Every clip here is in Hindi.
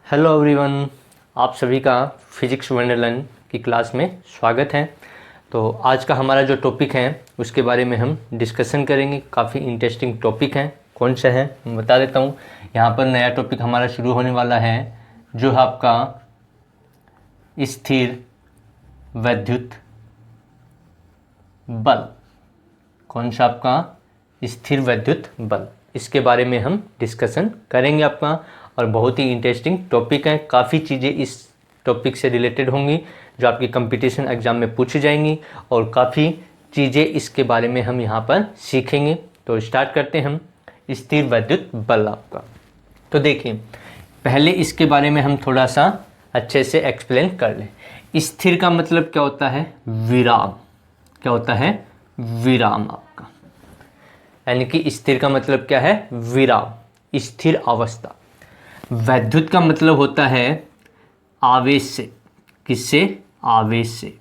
हेलो एवरीवन, आप सभी का फिजिक्स वंडरलैंड की क्लास में स्वागत है। तो आज का हमारा जो टॉपिक है उसके बारे में हम डिस्कशन करेंगे। काफ़ी इंटरेस्टिंग टॉपिक है। कौन सा है मैं बता देता हूँ। यहाँ पर नया टॉपिक हमारा शुरू होने वाला है जो है आपका स्थिर वैद्युत बल। कौन सा आपका स्थिर वैद्युत बल, इसके बारे में हम डिस्कशन करेंगे आपका। और बहुत ही इंटरेस्टिंग टॉपिक है। काफ़ी चीज़ें इस टॉपिक से रिलेटेड होंगी जो आपकी कंपटीशन एग्ज़ाम में पूछी जाएंगी और काफ़ी चीज़ें इसके बारे में हम यहाँ पर सीखेंगे। तो स्टार्ट करते हैं हम स्थिर वैद्युत बल आपका। तो देखिए, पहले इसके बारे में हम थोड़ा सा अच्छे से एक्सप्लेन कर लें। स्थिर का मतलब क्या होता है? विराम। क्या होता है? विराम आपका। यानी कि स्थिर का मतलब क्या है? विराम, स्थिर अवस्था। वैद्युत का मतलब होता है आवेश से। किससे? आवेश से।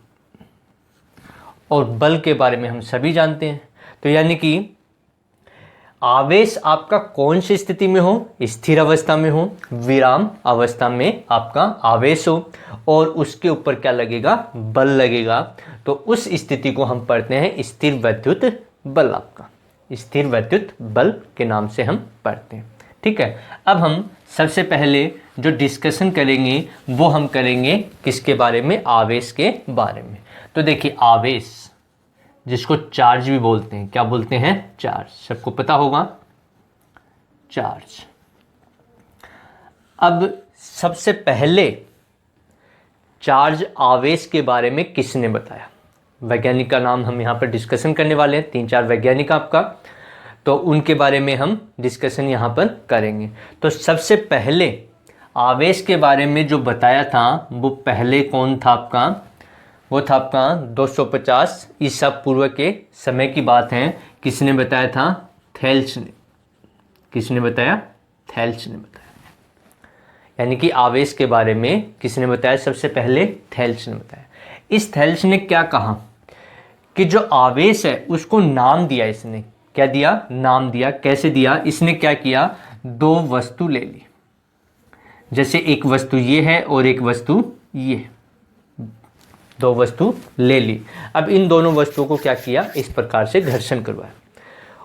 और बल के बारे में हम सभी जानते हैं। तो यानी कि आवेश आपका कौन सी स्थिति में हो? स्थिर अवस्था में हो, विराम अवस्था में आपका आवेश हो और उसके ऊपर क्या लगेगा? बल लगेगा। तो उस स्थिति को हम पढ़ते हैं स्थिर वैद्युत बल आपका। स्थिर वैद्युत बल के नाम से हम पढ़ते हैं। ठीक है। अब हम सबसे पहले जो डिस्कशन करेंगे वो हम करेंगे किसके बारे में? आवेश के बारे में। तो देखिए, आवेश जिसको चार्ज भी बोलते हैं। क्या बोलते हैं? चार्ज। सबको पता होगा, चार्ज। अब सबसे पहले चार्ज आवेश के बारे में किसने बताया? वैज्ञानिक का नाम हम यहाँ पर डिस्कशन करने वाले हैं। 3-4 वैज्ञानिक आपका, तो उनके बारे में हम डिस्कशन यहाँ पर करेंगे। तो सबसे पहले आवेश के बारे में जो बताया था वो पहले कौन था आपका? वो था आपका 250 ईसा पूर्व के समय की बात है। किसने बताया था? थेल्स ने। किसने बताया? थेल्स ने बताया। यानी कि आवेश के बारे में किसने बताया? सबसे पहले थेल्स ने बताया। इस थेल्स ने क्या कहा कि जो आवेश है उसको नाम दिया। इसने क्या दिया? नाम दिया। कैसे दिया? इसने क्या किया? 2 वस्तु ले ली। जैसे एक वस्तु ये है और एक वस्तु ये, 2 वस्तु ले ली। अब इन दोनों वस्तुओं को क्या किया? इस प्रकार से घर्षण करवाया।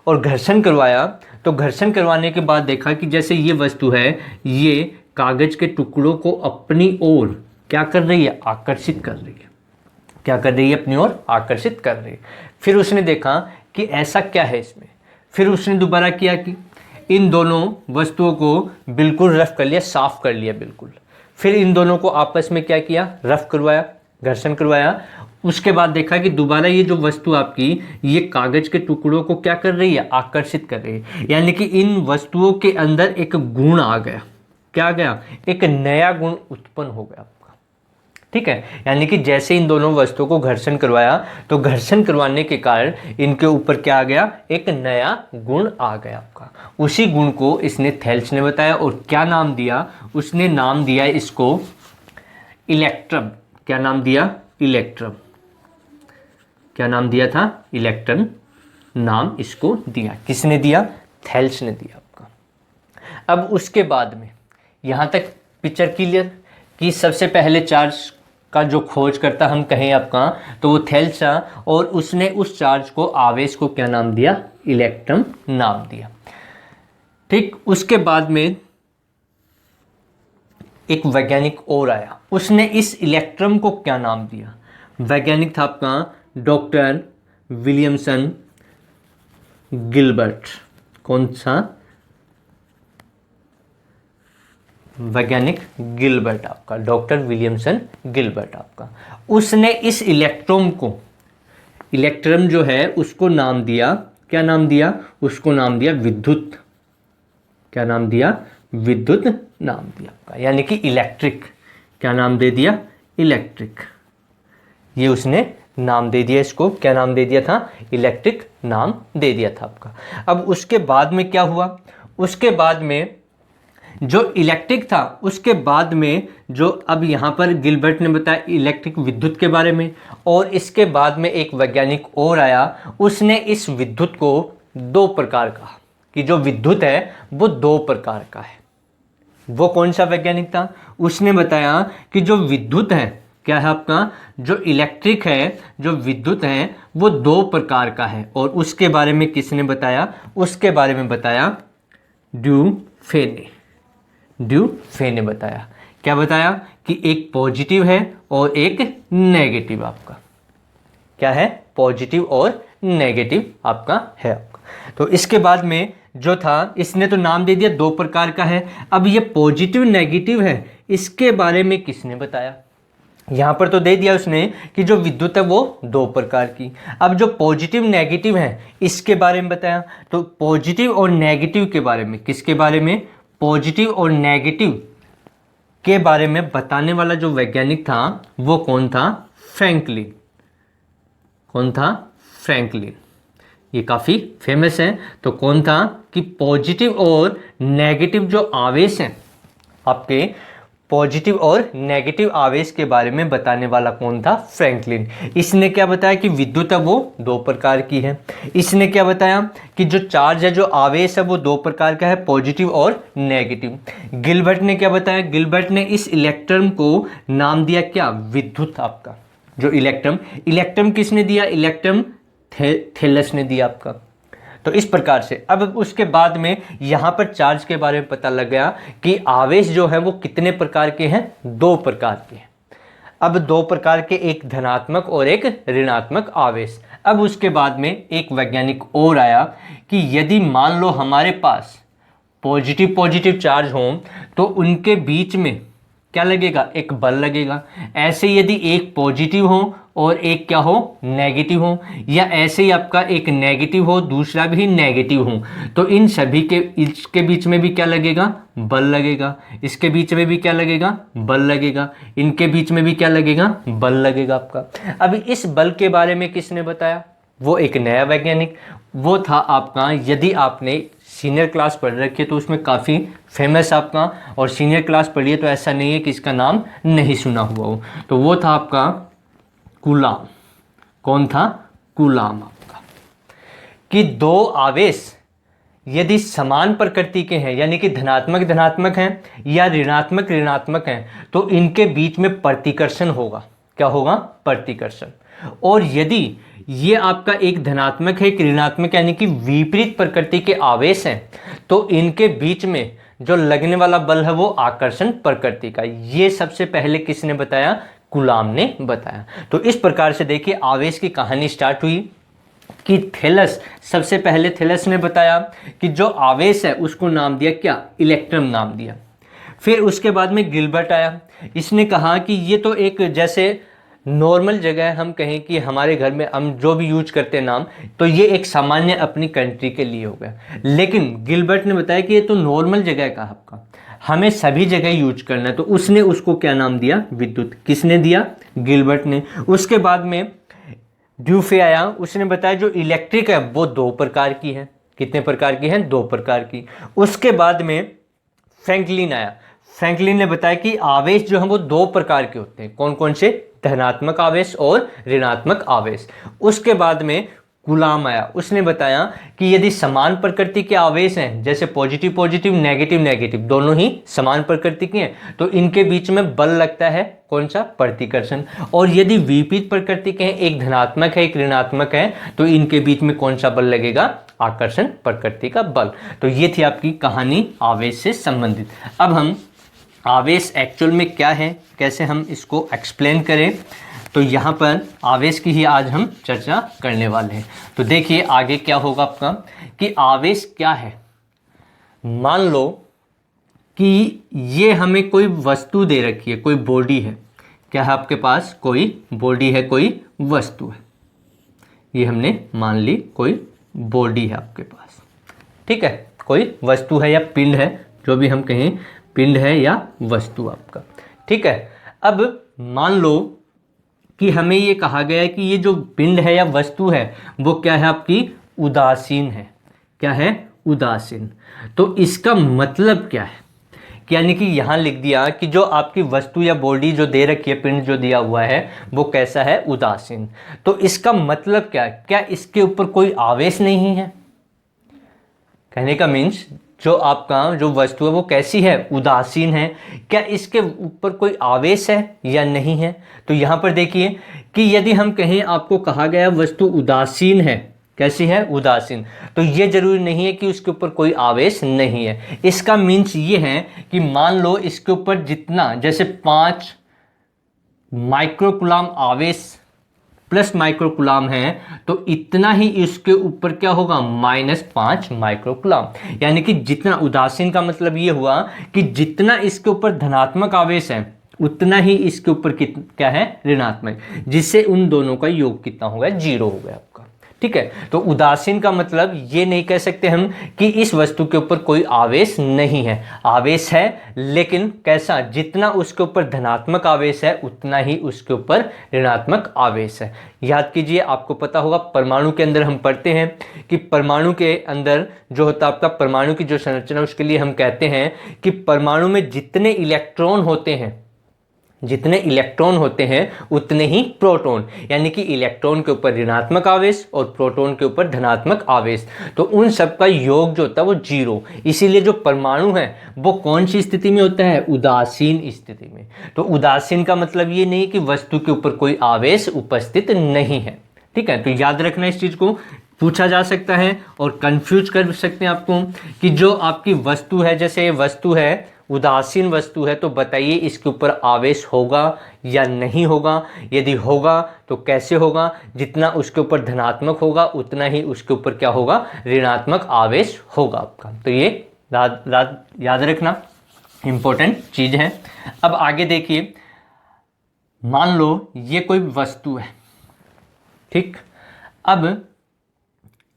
और घर्षण करवाया तो घर्षण करवाने के बाद देखा कि जैसे ये वस्तु है, ये कागज के टुकड़ों को अपनी ओर क्या कर रही है? आकर्षित कर रही है। क्या कर रही है? अपनी ओर आकर्षित कर रही है। फिर उसने देखा कि ऐसा क्या है इसमें। फिर उसने दोबारा किया कि इन दोनों वस्तुओं को बिल्कुल रफ कर लिया, साफ कर लिया बिल्कुल। फिर इन दोनों को आपस में क्या किया? रफ करवाया, घर्षण करवाया। उसके बाद देखा कि दोबारा ये जो वस्तु आपकी ये कागज के टुकड़ों को क्या कर रही है? आकर्षित कर रही है। यानी कि इन वस्तुओं के अंदर एक गुण आ गया। क्या आ गया? एक नया गुण उत्पन्न हो गया। ठीक है। यानी कि जैसे इन दोनों वस्तुओं को घर्षण करवाया तो घर्षण करवाने के कारण इनके ऊपर क्या आ गया? एक नया गुण आ गया आपका। उसी गुण को इसने थेल्स ने बताया और क्या नाम दिया? उसने नाम दिया इसको इलेक्ट्रम। क्या नाम दिया? इलेक्ट्रम। क्या नाम दिया था? इलेक्ट्रन नाम इसको दिया। किसने दिया? थेल्स ने दिया आपका। अब उसके बाद में यहां तक पिक्चर क्लियर कि सबसे पहले चार्ज का जो खोज करता हम कहें आपका तो वो थेल्स था और उसने उस चार्ज को, आवेश को क्या नाम दिया? इलेक्ट्रम नाम दिया। ठीक। उसके बाद में एक वैज्ञानिक और आया, उसने इस इलेक्ट्रम को क्या नाम दिया? वैज्ञानिक था आपका डॉक्टर विलियमसन गिलबर्ट। कौन सा? वैज्ञानिक गिलबर्ट आपका, डॉक्टर विलियमसन गिलबर्ट आपका। उसने इस इलेक्ट्रॉन को, इलेक्ट्रम जो है उसको नाम दिया, क्या नाम दिया? उसको नाम दिया विद्युत। क्या नाम दिया? विद्युत नाम दिया आपका। यानी कि इलेक्ट्रिक। क्या नाम दे दिया? इलेक्ट्रिक। ये उसने नाम दे दिया इसको। क्या नाम दे दिया था? इलेक्ट्रिक नाम दे दिया था आपका। अब उसके बाद में क्या हुआ? उसके बाद में जो इलेक्ट्रिक था उसके बाद में जो अब यहाँ पर गिलबर्ट ने बताया इलेक्ट्रिक विद्युत के बारे में, और इसके बाद में एक वैज्ञानिक और आया, उसने इस विद्युत को 2 प्रकार कहा कि जो विद्युत है वो 2 प्रकार का है। वो कौन सा वैज्ञानिक था? उसने बताया कि जो विद्युत है, क्या है आपका, जो इलेक्ट्रिक है, जो विद्युत है, वो दो प्रकार का है। और उसके बारे में किसने बताया? उसके बारे में बताया ड्यूफे ने। ड्यूफे ने बताया। क्या बताया? कि एक पॉजिटिव है और एक नेगेटिव आपका। क्या है? पॉजिटिव और नेगेटिव आपका है आपका। तो इसके बाद में जो था, इसने तो नाम दे दिया दो प्रकार का है। अब ये पॉजिटिव नेगेटिव है, इसके बारे में किसने बताया? यहाँ पर तो दे दिया उसने कि जो विद्युत है वो दो प्रकार की। अब जो पॉजिटिव नेगेटिव है इसके बारे में बताया। तो पॉजिटिव और नेगेटिव के बारे में, किसके बारे में? पॉजिटिव और नेगेटिव के बारे में बताने वाला जो वैज्ञानिक था वो कौन था? फ्रैंकलिन। कौन था? फ्रैंकलिन। ये काफ़ी फेमस है। तो कौन था? कि पॉजिटिव और नेगेटिव जो आवेश हैं आपके, पॉजिटिव और नेगेटिव आवेश के बारे में बताने वाला कौन था? फ्रैंकलिन। इसने क्या बताया? कि विद्युत है वो दो प्रकार की है। इसने क्या बताया? कि जो चार्ज है, जो आवेश है, वो दो प्रकार का है, पॉजिटिव और नेगेटिव। गिलबर्ट ने क्या बताया? गिलबर्ट ने इस इलेक्ट्रॉन को नाम दिया क्या? विद्युत आपका। जो इलेक्ट्रॉन, इलेक्ट्रॉन किसने दिया? इलेक्ट्रॉन थैलस ने दिया आपका। तो इस प्रकार से अब उसके बाद में यहाँ पर चार्ज के बारे में पता लग गया कि आवेश जो है वो कितने प्रकार के हैं? दो प्रकार के हैं। अब दो प्रकार के, एक धनात्मक और एक ऋणात्मक आवेश। अब उसके बाद में एक वैज्ञानिक और आया कि यदि मान लो हमारे पास पॉजिटिव पॉजिटिव चार्ज हों तो उनके बीच में क्या लगेगा? एक बल लगेगा। ऐसे यदि एक पॉजिटिव हो और एक क्या हो? नेगेटिव हो, या ऐसे ही आपका एक नेगेटिव हो दूसरा भी नेगेटिव हो, तो इन सभी के इसके बीच में भी क्या लगेगा? बल लगेगा। इसके बीच में भी क्या लगेगा? बल लगेगा। इनके बीच में भी क्या लगेगा? बल लगेगा आपका। अब इस बल के बारे में किसने बताया? वो एक नया वैज्ञानिक, वो था आपका, यदि आपने सीनियर क्लास पढ़ रखी है तो उसमें काफ़ी फेमस आपका, और सीनियर क्लास पढ़ी है तो ऐसा नहीं है कि इसका नाम नहीं सुना हुआ हो। तो वो था आपका कूलाम। कौन था? कूलाम आपका। कि दो आवेश यदि समान प्रकृति के हैं, यानी कि धनात्मक धनात्मक हैं या ऋणात्मक ऋणात्मक हैं, तो इनके बीच में प्रतिकर्षण होगा। क्या होगा? प्रतिकर्षण। और यदि ये आपका एक धनात्मक है, एक ऋणात्मक, यानी कि विपरीत प्रकृति के आवेश हैं, तो इनके बीच में जो लगने वाला बल है वो आकर्षण प्रकृति का। ये सबसे पहले किसने बताया? कूलाम ने बताया। तो इस प्रकार से देखिए आवेश की कहानी स्टार्ट हुई कि थैलस, सबसे पहले थैलस ने बताया कि जो आवेश है उसको नाम दिया क्या? इलेक्ट्रॉन नाम दिया। फिर उसके बाद में गिलबर्ट आया, इसने कहा कि ये तो एक जैसे नॉर्मल जगह है, हम कहें कि हमारे घर में हम जो भी यूज करते हैं नाम, तो ये एक सामान्य अपनी कंट्री के लिए हो गया। लेकिन गिलबर्ट ने बताया कि ये तो नॉर्मल जगह का आपका, हमें सभी जगह यूज करना है, तो उसने उसको क्या नाम दिया? विद्युत। किसने दिया? गिलबर्ट ने। उसके बाद में ड्यूफे आया, उसने बताया जो इलेक्ट्रिक है वो दो प्रकार की है। कितने प्रकार की है? दो प्रकार की। उसके बाद में फ्रैंकलिन आया, फ्रैंकलिन ने बताया कि आवेश जो है वो दो प्रकार के होते हैं। कौन कौन से? धनात्मक आवेश और ऋणात्मक आवेश। उसके बाद में कूलाम आया, उसने बताया कि यदि समान प्रकृति के आवेश हैं, जैसे पॉजिटिव पॉजिटिव नेगेटिव नेगेटिव दोनों ही समान प्रकृति के हैं, तो इनके बीच में बल लगता है। कौन सा? प्रतिकर्षण। और यदि विपरीत प्रकृति के हैं, एक धनात्मक है एक ऋणात्मक है, तो इनके बीच में कौन सा बल लगेगा? आकर्षण प्रकृति का बल। तो ये थी आपकी कहानी आवेश से संबंधित। अब हम आवेश एक्चुअल में क्या है, कैसे हम इसको एक्सप्लेन करें, तो यहाँ पर आवेश की ही आज हम चर्चा करने वाले हैं। तो देखिए आगे क्या होगा आपका कि आवेश क्या है। मान लो कि ये हमें कोई वस्तु दे रखी है, कोई बॉडी है। क्या है आपके पास? कोई बॉडी है, कोई वस्तु है। ये हमने मान ली कोई बॉडी है आपके पास, ठीक है, कोई वस्तु है या पिंड है, जो भी हम कहें, पिंड है या वस्तु आपका, ठीक है। अब मान लो कि हमें ये कहा गया है कि ये जो पिंड है या वस्तु है वो क्या है? आपकी उदासीन है। क्या है? उदासीन। तो इसका मतलब क्या है? यानी कि यहाँ लिख दिया कि जो आपकी वस्तु या बॉडी जो दे रखी है, पिंड जो दिया हुआ है, वो कैसा है? उदासीन। तो इसका मतलब क्या है? क्या इसके ऊपर कोई आवेश नहीं है? कहने का मीन्स जो आपका जो वस्तु है वो कैसी है, उदासीन है। क्या इसके ऊपर कोई आवेश है या नहीं है? तो यहाँ पर देखिए कि यदि हम कहें, आपको कहा गया वस्तु उदासीन है, कैसी है, उदासीन, तो ये जरूरी नहीं है कि उसके ऊपर कोई आवेश नहीं है। इसका मीन्स ये है कि मान लो इसके ऊपर जितना, जैसे 5 माइक्रोकुलाम आवेश प्लस माइक्रोकुलाम है, तो इतना ही इसके ऊपर क्या होगा, -5 माइक्रोकुलाम। यानी कि जितना, उदासीन का मतलब ये हुआ कि जितना इसके ऊपर धनात्मक आवेश है उतना ही इसके ऊपर क्या है, ऋणात्मक, जिससे उन दोनों का योग कितना हो गया, 0 हो गया आपका। ठीक है, तो उदासीन का मतलब ये नहीं कह सकते हम कि इस वस्तु के ऊपर कोई आवेश नहीं है, आवेश है, लेकिन कैसा, जितना उसके ऊपर धनात्मक आवेश है उतना ही उसके ऊपर ऋणात्मक आवेश है। याद कीजिए, आपको पता होगा परमाणु के अंदर हम पढ़ते हैं कि परमाणु के अंदर जो होता है आपका, परमाणु की जो संरचना, उसके लिए हम कहते हैं कि परमाणु में जितने इलेक्ट्रॉन होते हैं, जितने इलेक्ट्रॉन होते हैं उतने ही प्रोटॉन, यानी कि इलेक्ट्रॉन के ऊपर ऋणात्मक आवेश और प्रोटॉन के ऊपर धनात्मक आवेश, तो उन सब का योग जो होता है वो 0। इसीलिए जो परमाणु है वो कौन सी स्थिति में होता है, उदासीन स्थिति में। तो उदासीन का मतलब ये नहीं कि वस्तु के ऊपर कोई आवेश उपस्थित नहीं है। ठीक है, तो याद रखना, इस चीज को पूछा जा सकता है और कंफ्यूज कर सकते हैं आपको कि जो आपकी वस्तु है, जैसे ये वस्तु है, उदासीन वस्तु है, तो बताइए इसके ऊपर आवेश होगा या नहीं होगा, यदि होगा तो कैसे होगा, जितना उसके ऊपर धनात्मक होगा उतना ही उसके ऊपर क्या होगा, ऋणात्मक आवेश होगा आपका। तो ये याद रखना, इंपॉर्टेंट चीज है। अब आगे देखिए, मान लो ये कोई वस्तु है, ठीक, अब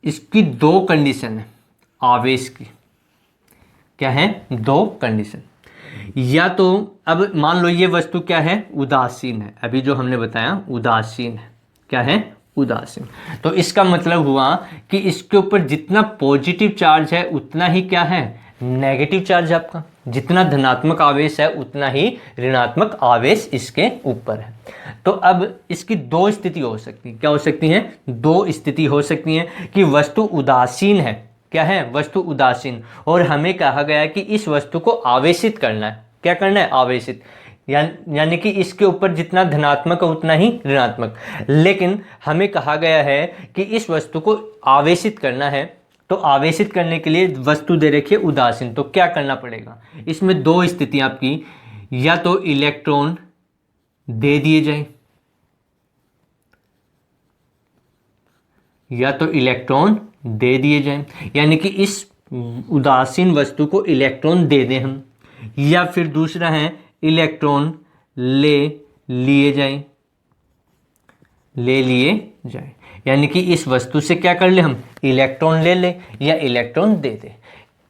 इसकी 2 कंडीशन है आवेश की, क्या है, 2 कंडीशन। या तो अब मान लो ये वस्तु क्या है, उदासीन है, अभी जो हमने बताया उदासीन है, क्या है, उदासीन। तो इसका मतलब हुआ कि इसके ऊपर जितना पॉजिटिव चार्ज है उतना ही क्या है, नेगेटिव चार्ज है आपका, जितना धनात्मक आवेश है उतना ही ऋणात्मक आवेश इसके ऊपर है। तो अब इसकी 2 स्थिति हो सकती है, क्या हो सकती हैं, 2 स्थिति हो सकती हैं कि वस्तु उदासीन है, क्या है, वस्तु उदासीन, और हमें कहा गया है कि इस वस्तु को आवेशित करना है, क्या करना है, आवेशित, यानी कि इसके ऊपर जितना धनात्मक है उतना ही ऋणात्मक। लेकिन हमें कहा गया है कि इस वस्तु को आवेशित करना है, तो आवेशित करने के लिए वस्तु दे रखी है उदासीन, तो क्या करना पड़ेगा, इसमें 2 स्थितियां आपकी, या तो इलेक्ट्रॉन दे दिए जाए, या तो इलेक्ट्रॉन दे दिए जाएं, यानी कि इस उदासीन वस्तु को इलेक्ट्रॉन दे दें हम, या फिर दूसरा है इलेक्ट्रॉन ले लिए जाए, यानी कि इस वस्तु से क्या कर ले हम, इलेक्ट्रॉन ले ले या इलेक्ट्रॉन दे दे।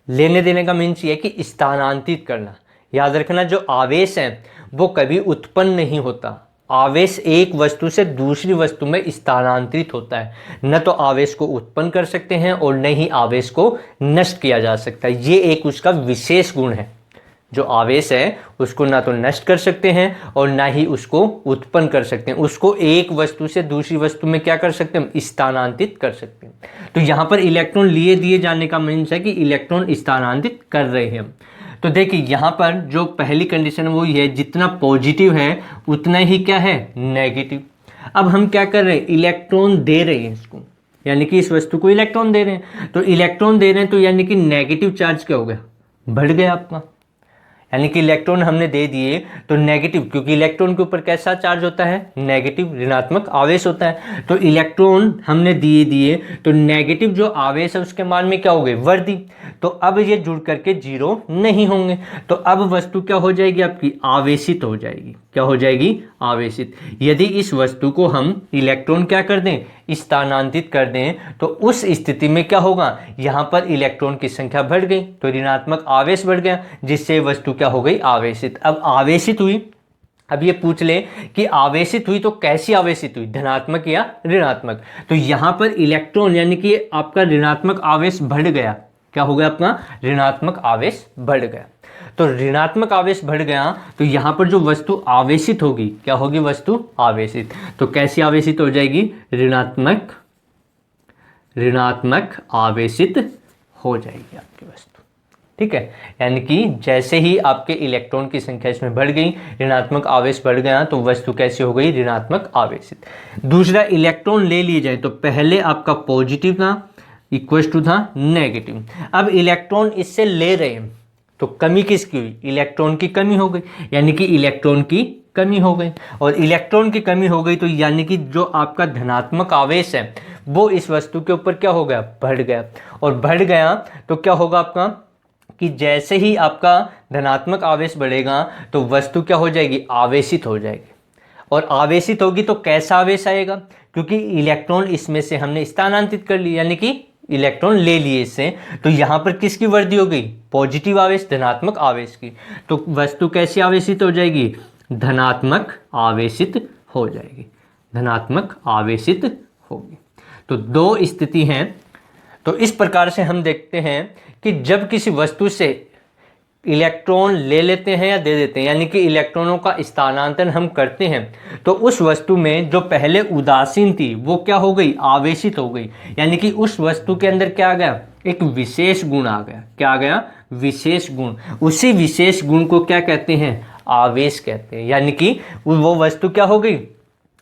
लेने देने का मीन्स ये है कि स्थानांतरित करना। याद रखना, जो आवेश है वो कभी उत्पन्न नहीं होता, आवेश एक वस्तु से दूसरी वस्तु में स्थानांतरित होता है, न तो आवेश को उत्पन्न कर सकते हैं और न ही आवेश को नष्ट किया जा सकता है। ये एक उसका विशेष गुण है, जो आवेश है उसको ना तो नष्ट कर सकते हैं और ना ही उसको उत्पन्न कर सकते हैं, उसको एक वस्तु से दूसरी वस्तु में क्या कर सकते हैं, स्थानांतरित कर सकते हैं। तो यहाँ पर इलेक्ट्रॉन लिए दिए जाने का मीन्स है कि इलेक्ट्रॉन स्थानांतरित कर रहे हैं। तो देखिए यहाँ पर जो पहली कंडीशन वो ये है, जितना पॉजिटिव है उतना ही क्या है, नेगेटिव। अब हम क्या कर रहे हैं, इलेक्ट्रॉन दे रहे हैं इसको, यानी कि इस वस्तु को इलेक्ट्रॉन दे रहे हैं, तो इलेक्ट्रॉन दे रहे हैं तो यानी कि नेगेटिव चार्ज क्या हो गया, बढ़ गया आपका, यानी कि इलेक्ट्रॉन हमने दे दिए तो नेगेटिव, क्योंकि इलेक्ट्रॉन के ऊपर कैसा चार्ज होता है, नेगेटिव, ऋणात्मक आवेश होता है। तो इलेक्ट्रॉन हमने दिए तो नेगेटिव जो आवेश है उसके मान में क्या हो गए, वृद्धि। तो अब ये जुड़ करके 0 नहीं होंगे, तो अब वस्तु क्या हो जाएगी आपकी, आवेशित हो जाएगी। क्या हो जाएगी, आवेशित। यदि इस वस्तु को हम इलेक्ट्रॉन क्या कर दें, स्थानांतरित कर दें, तो उस स्थिति में क्या होगा, यहाँ पर इलेक्ट्रॉन की संख्या बढ़ गई तो ऋणात्मक आवेश बढ़ गया, जिससे वस्तु क्या हो गई, आवेशित। अब आवेशित हुई, अब ये पूछ ले कि आवेशित हुई तो कैसी आवेशित हुई, धनात्मक या ऋणात्मक। तो यहाँ पर इलेक्ट्रॉन यानी कि आपका ऋणात्मक आवेश बढ़ गया, क्या हो गया, आपका ऋणात्मक आवेश बढ़ गया। तो ऋणात्मक आवेश बढ़ गया तो यहाँ पर जो वस्तु आवेशित होगी, क्या होगी, वस्तु आवेशित। तो कैसी आवेशित हो जाएगी, ऋणात्मक आवेशित हो जाएगी आपकी वस्तु। ठीक है, यानी कि जैसे ही आपके इलेक्ट्रॉन की संख्या इसमें बढ़ गई, ऋणात्मक आवेश बढ़ गया, तो वस्तु कैसी हो गई, ऋणात्मक आवेशित। दूसरा, इलेक्ट्रॉन ले लिए जाए तो पहले आपका पॉजिटिव था, इक्वल टू था नेगेटिव। अब इलेक्ट्रॉन इससे ले रहे हैं तो कमी किसकी हुई, इलेक्ट्रॉन की कमी हो गई, यानी कि इलेक्ट्रॉन की कमी हो गई। और इलेक्ट्रॉन की कमी हो गई तो यानी कि जो आपका धनात्मक आवेश है वो इस वस्तु के ऊपर क्या हो गया, बढ़ गया। और बढ़ गया तो क्या होगा आपका, कि जैसे ही आपका धनात्मक आवेश बढ़ेगा तो वस्तु क्या हो जाएगी, आवेशित हो जाएगी। और आवेशित होगी तो कैसा आवेश आएगा, क्योंकि इलेक्ट्रॉन इसमें से हमने स्थानांतरित कर लिया, यानी कि इलेक्ट्रॉन ले लिए इससे, तो यहां पर किसकी वृद्धि हो गई, पॉजिटिव आवेश, धनात्मक आवेश की। तो वस्तु कैसी आवेशित हो जाएगी, धनात्मक आवेशित हो जाएगी, धनात्मक आवेशित होगी। तो दो स्थिति हैं। तो इस प्रकार से हम देखते हैं कि जब किसी वस्तु से इलेक्ट्रॉन ले लेते हैं या दे देते हैं, यानी कि इलेक्ट्रॉनों का स्थानांतरण हम करते हैं, तो उस वस्तु में जो पहले उदासीन थी वो क्या हो गई, आवेशित हो गई। यानी कि उस वस्तु के अंदर क्या आ गया, एक विशेष गुण आ गया। क्या आ गया, विशेष गुण। उसी विशेष गुण को क्या कहते हैं, आवेश कहते हैं। यानी कि वो वस्तु क्या हो गई,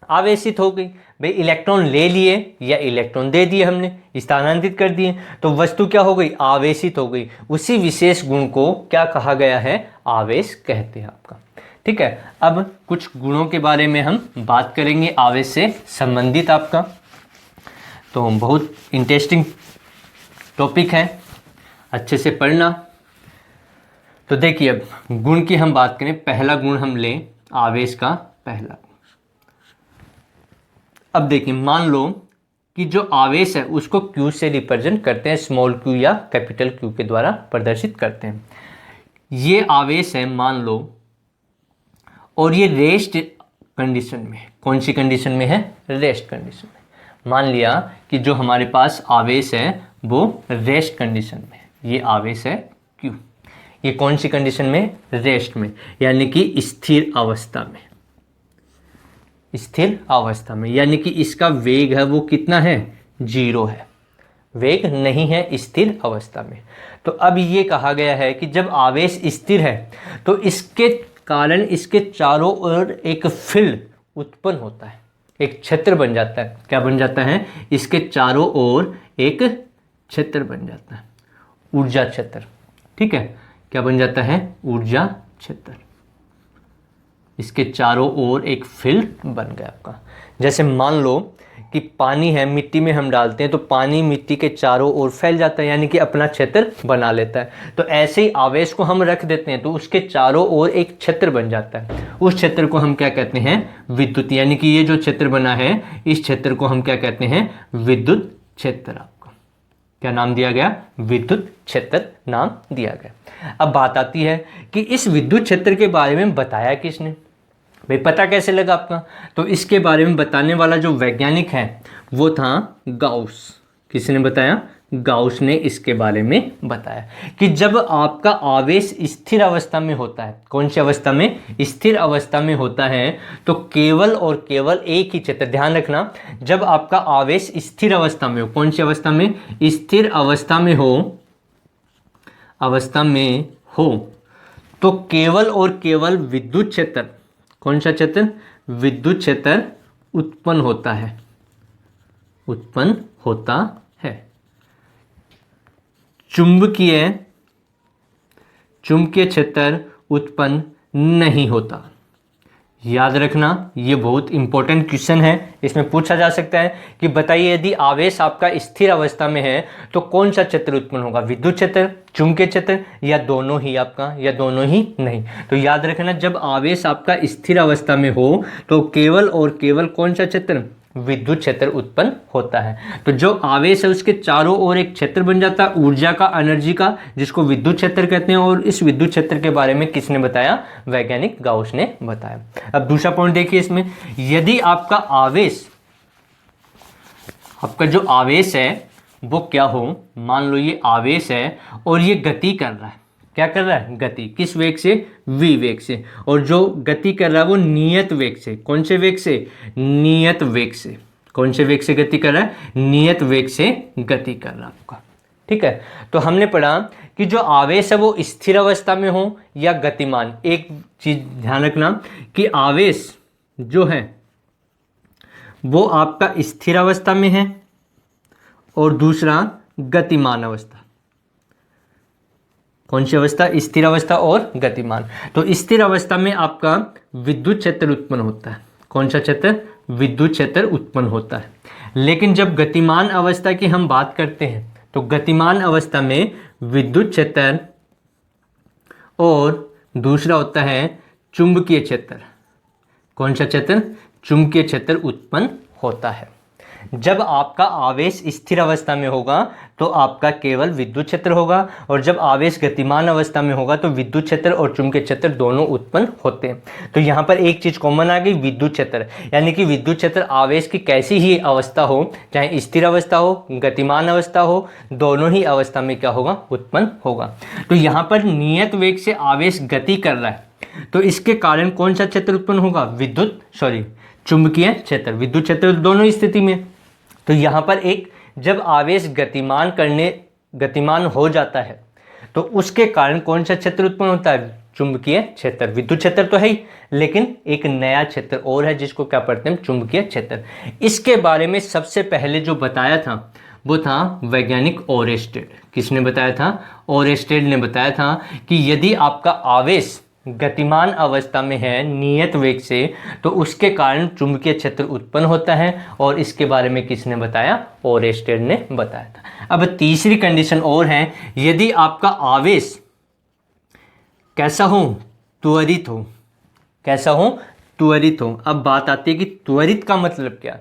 आवेशित हो गई। भाई इलेक्ट्रॉन ले लिए या इलेक्ट्रॉन दे दिए, हमने स्थानांतरित कर दिए, तो वस्तु क्या हो गई, आवेशित हो गई। उसी विशेष गुण को क्या कहा गया है, आवेश कहते हैं आपका। ठीक है, अब कुछ गुणों के बारे में हम बात करेंगे आवेश से संबंधित आपका। तो बहुत इंटरेस्टिंग टॉपिक है, अच्छे से पढ़ना। तो देखिए अब गुण की हम बात करें, पहला गुण हम लें आवेश का पहला। अब देखिए, मान लो कि जो आवेश है उसको Q से रिप्रेजेंट करते हैं, स्मॉल q या कैपिटल Q के द्वारा प्रदर्शित करते हैं। ये आवेश है मान लो, और ये रेस्ट कंडीशन में, कौन सी कंडीशन में है, रेस्ट कंडीशन में। मान लिया कि जो हमारे पास आवेश है वो रेस्ट कंडीशन में, ये आवेश है Q, ये कौन सी कंडीशन में, रेस्ट में, यानी कि स्थिर अवस्था में, स्थिर अवस्था में। यानी कि इसका वेग है वो कितना है, 0 है, वेग नहीं है स्थिर अवस्था में। तो अब ये कहा गया है कि जब आवेश स्थिर है तो इसके कारण इसके चारों ओर एक फील्ड उत्पन्न होता है, एक क्षेत्र बन जाता है। क्या बन जाता है, इसके चारों ओर एक क्षेत्र बन जाता है, ऊर्जा क्षेत्र। ठीक है, क्या बन जाता है, ऊर्जा क्षेत्र। इसके चारों ओर एक फील्ड बन गया आपका। जैसे मान लो कि पानी है, मिट्टी में हम डालते हैं तो पानी मिट्टी के चारों ओर फैल जाता है, यानी कि अपना क्षेत्र बना लेता है। तो ऐसे ही आवेश को हम रख देते हैं तो उसके चारों ओर एक क्षेत्र बन जाता है। उस क्षेत्र को हम क्या कहते हैं, विद्युत। यानी कि ये जो क्षेत्र बना है इस क्षेत्र को हम क्या कहते हैं, विद्युत क्षेत्र। आपको क्या नाम दिया गया, विद्युत क्षेत्र नाम दिया गया। अब बात आती है कि इस विद्युत क्षेत्र के बारे में बताया किसने, भाई पता कैसे लगा आपका। तो इसके बारे में बताने वाला जो वैज्ञानिक है वो था गाउस। किसने बताया, गाउस ने इसके बारे में बताया कि जब आपका आवेश स्थिर अवस्था में होता है, कौन सी अवस्था में, स्थिर अवस्था में होता है, तो केवल और केवल एक ही क्षेत्र, ध्यान रखना, जब आपका आवेश स्थिर अवस्था में हो, कौन सी अवस्था में, स्थिर अवस्था में हो, अवस्था में हो, तो केवल और केवल विद्युत क्षेत्र, कौन सा क्षेत्र, विद्युत क्षेत्र उत्पन्न होता है, उत्पन्न होता है। चुंबकीय क्षेत्र उत्पन्न नहीं होता। याद रखना, ये बहुत इंपॉर्टेंट क्वेश्चन है। इसमें पूछा जा सकता है कि बताइए यदि आवेश आपका स्थिर अवस्था में है तो कौन सा क्षेत्र उत्पन्न होगा, विद्युत क्षेत्र, चुंबकीय क्षेत्र, या दोनों ही आपका, या दोनों ही नहीं। तो याद रखना, जब आवेश आपका स्थिर अवस्था में हो तो केवल और केवल कौन सा क्षेत्र, विद्युत क्षेत्र उत्पन्न होता है। तो जो आवेश है उसके चारों ओर एक क्षेत्र बन जाता है ऊर्जा का, एनर्जी का, जिसको विद्युत क्षेत्र कहते हैं। और इस विद्युत क्षेत्र के बारे में किसने बताया, वैज्ञानिक गाउस ने बताया। अब दूसरा पॉइंट देखिए इसमें, यदि आपका आवेश, आपका जो आवेश है वो क्या हो, मान लो ये आवेश है और ये गति कर रहा है, क्या कर रहा है, गति, किस वेग से, v वेग से, और जो गति कर रहा है वो नियत वेग से, कौन से वेग से, नियत वेग से, कौन से वेग से गति कर रहा है, नियत वेग से गति कर रहा है आपका। ठीक है। तो हमने पढ़ा कि जो आवेश है वो स्थिर अवस्था में हो या गतिमान। एक चीज ध्यान रखना कि आवेश जो है वो आपका स्थिर अवस्था में है और दूसरा गतिमान अवस्था। कौन सी अवस्था? स्थिर अवस्था और गतिमान। तो स्थिर अवस्था में आपका विद्युत क्षेत्र उत्पन्न होता है। कौन सा क्षेत्र? विद्युत क्षेत्र उत्पन्न होता है। लेकिन जब गतिमान अवस्था की हम बात करते हैं तो गतिमान अवस्था में विद्युत क्षेत्र और दूसरा होता है चुंबकीय क्षेत्र। कौन सा क्षेत्र? चुंबकीय क्षेत्र उत्पन्न होता है। जब आपका आवेश स्थिर अवस्था में होगा तो आपका केवल विद्युत क्षेत्र होगा, और जब आवेश गतिमान अवस्था में होगा तो विद्युत क्षेत्र और चुंबकीय क्षेत्र दोनों उत्पन्न होते हैं। तो यहाँ पर एक चीज कॉमन आ गई, विद्युत क्षेत्र। यानी कि विद्युत क्षेत्र आवेश की कैसी ही अवस्था हो, चाहे स्थिर अवस्था हो, गतिमान अवस्था हो, दोनों ही अवस्था में क्या होगा? उत्पन्न होगा। तो यहाँ पर नियत वेग से आवेश गति कर रहा है तो इसके कारण कौन सा क्षेत्र उत्पन्न होगा? चुंबकीय क्षेत्र। विद्युत क्षेत्र दोनों स्थिति में। तो यहाँ पर एक जब आवेश गतिमान हो जाता है तो उसके कारण कौन सा क्षेत्र उत्पन्न होता है? चुंबकीय क्षेत्र। विद्युत क्षेत्र तो है ही, लेकिन एक नया क्षेत्र और है जिसको क्या पढ़ते हैं? चुंबकीय क्षेत्र। इसके बारे में सबसे पहले जो बताया था वो था वैज्ञानिक ओरेस्टेड। किसने बताया था? ओरेस्टेड ने बताया था कि यदि आपका आवेश गतिमान अवस्था में है नियत वेग से तो उसके कारण चुंबकीय क्षेत्र उत्पन्न होता है, और इसके बारे में किसने बताया? ओरेस्टेड ने बताया था। अब तीसरी कंडीशन और है, यदि आपका आवेश कैसा हो? त्वरित हो। कैसा हो? त्वरित हो। अब बात आती है कि त्वरित का मतलब क्या?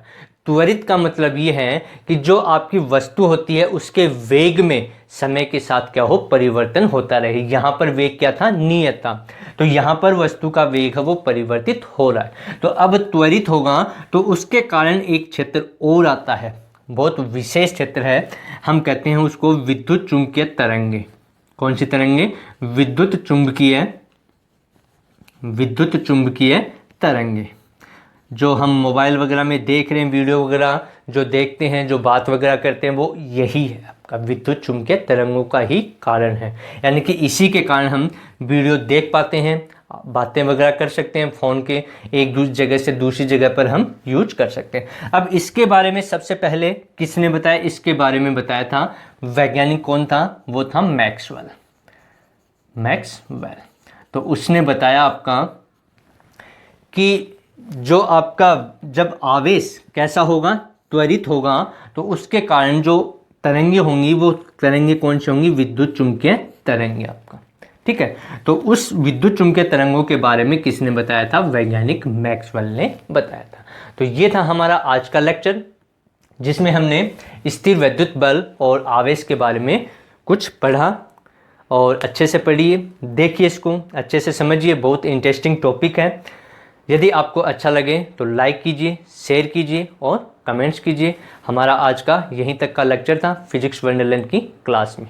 त्वरित का मतलब ये है कि जो आपकी वस्तु होती है उसके वेग में समय के साथ क्या हो? परिवर्तन होता रहे। यहाँ पर वेग क्या था? नियत था। तो यहाँ पर वस्तु का वेग है वो परिवर्तित हो रहा है। तो अब त्वरित होगा तो उसके कारण एक क्षेत्र और आता है, बहुत विशेष क्षेत्र है, हम कहते हैं उसको विद्युत चुंबकीय तरंगे। कौन सी तरंगे? विद्युत चुंबकीय तरंगे। जो हम मोबाइल वगैरह में देख रहे हैं, वीडियो वगैरह जो देखते हैं, जो बात वगैरह करते हैं, वो यही है आपका विद्युत चुंबकीय तरंगों का ही कारण है। यानी कि इसी के कारण हम वीडियो देख पाते हैं, बातें वगैरह कर सकते हैं, फ़ोन के एक दूसरी जगह से दूसरी जगह पर हम यूज कर सकते हैं। अब इसके बारे में सबसे पहले किसने बताया? इसके बारे में बताया था वैज्ञानिक। कौन था? वो था मैक्सवेल। तो उसने बताया आपका कि जो आपका जब आवेश कैसा होगा? त्वरित होगा, तो उसके कारण जो तरंगे होंगी वो तरंगे कौन सी होंगी? विद्युत चुंबकीय तरंगे आपका। ठीक है। तो उस विद्युत चुंबकीय तरंगों के बारे में किसने बताया था? वैज्ञानिक मैक्सवेल ने बताया था। तो ये था हमारा आज का लेक्चर जिसमें हमने स्थिर वैद्युत बल और आवेश के बारे में कुछ पढ़ा, और अच्छे से पढ़िए, देखिए, इसको अच्छे से समझिए। बहुत इंटरेस्टिंग टॉपिक है। यदि आपको अच्छा लगे तो लाइक कीजिए, शेयर कीजिए और कमेंट्स कीजिए। हमारा आज का यहीं तक का लेक्चर था फिजिक्स वंडरलैंड की क्लास में।